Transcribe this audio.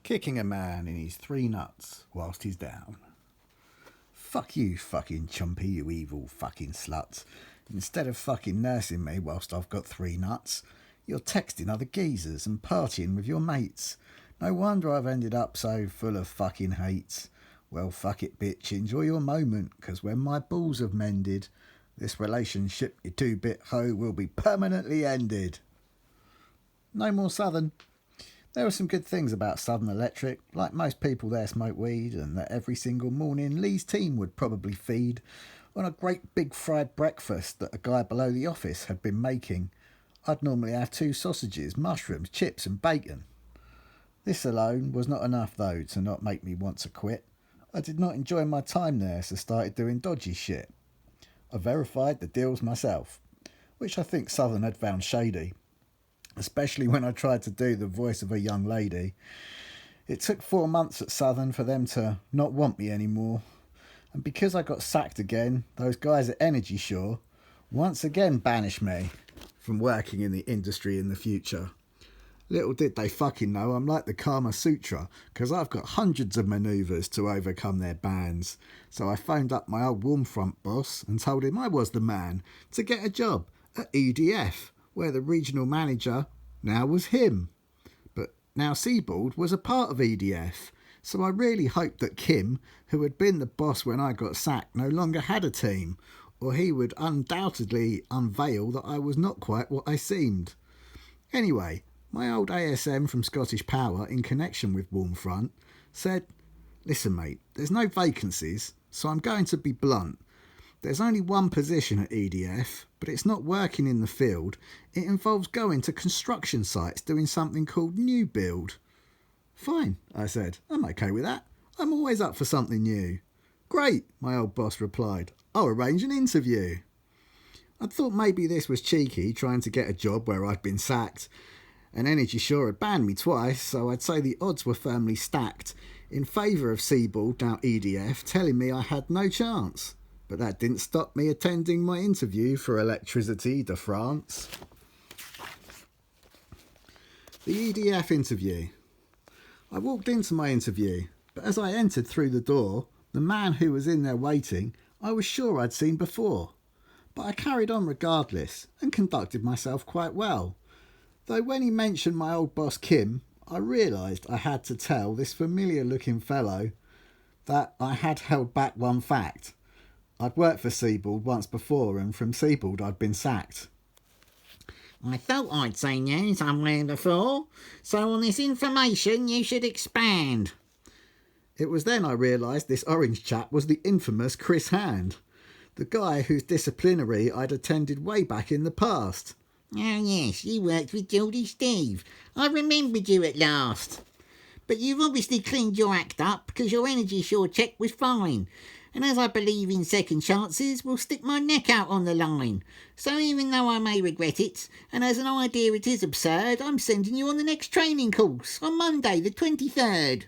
Kicking a man in his 3 nuts whilst he's down. Fuck you, fucking chumpy, you evil fucking slut. Instead of fucking nursing me whilst I've got 3 nuts, you're texting other geezers and partying with your mates. No wonder I've ended up so full of fucking hates. Well, fuck it, bitch, enjoy your moment, 'cause when my balls have mended, this relationship, you 2-bit hoe, will be permanently ended. No more Southern. There were some good things about Southern Electric, like most people there smoke weed, and that every single morning Lee's team would probably feed on a great big fried breakfast that a guy below the office had been making. I'd normally have 2 sausages, mushrooms, chips and bacon. This alone was not enough, though, to not make me want to quit. I did not enjoy my time there, so started doing dodgy shit. I verified the deals myself, which I think Southern had found shady, especially when I tried to do the voice of a young lady. It took 4 months at Southern for them to not want me anymore, and because I got sacked again, those guys at Energy Shore once again banished me from working in the industry in the future. Little did they fucking know I'm like the Kama Sutra, because I've got hundreds of manoeuvres to overcome their bans. So I phoned up my old Warmfront boss and told him I was the man to get a job at EDF, where the regional manager now was him. But now Seabold was a part of EDF, so I really hoped that Kim, who had been the boss when I got sacked, no longer had a team, or he would undoubtedly unveil that I was not quite what I seemed. Anyway, my old ASM from Scottish Power, in connection with Warmfront, said, "Listen mate, there's no vacancies, so I'm going to be blunt. There's only one position at EDF, but it's not working in the field. It involves going to construction sites doing something called new build." "Fine," I said. "I'm okay with that. I'm always up for something new." "Great," my old boss replied. "I'll arrange an interview." I thought maybe this was cheeky, trying to get a job where I'd been sacked. And Energy Shore had banned me twice, so I'd say the odds were firmly stacked in favour of Seabold, now EDF, telling me I had no chance. But that didn't stop me attending my interview for Electricity de France. The EDF interview. I walked into my interview, but as I entered through the door, the man who was in there waiting, I was sure I'd seen before. But I carried on regardless and conducted myself quite well. Though when he mentioned my old boss Kim, I realised I had to tell this familiar looking fellow that I had held back one fact. I'd worked for Seabold once before, and from Seabold I'd been sacked. "I thought I'd seen you somewhere before, so on this information you should expand." It was then I realised this orange chap was the infamous Chris Hand, the guy whose disciplinary I'd attended way back in the past. "Oh yes, you worked with Geordie Steve. I remembered you at last. But you've obviously cleaned your act up because your Energy Shore check was fine. And as I believe in second chances, will stick my neck out on the line. So even though I may regret it, and as an idea it is absurd, I'm sending you on the next training course on Monday the 23rd.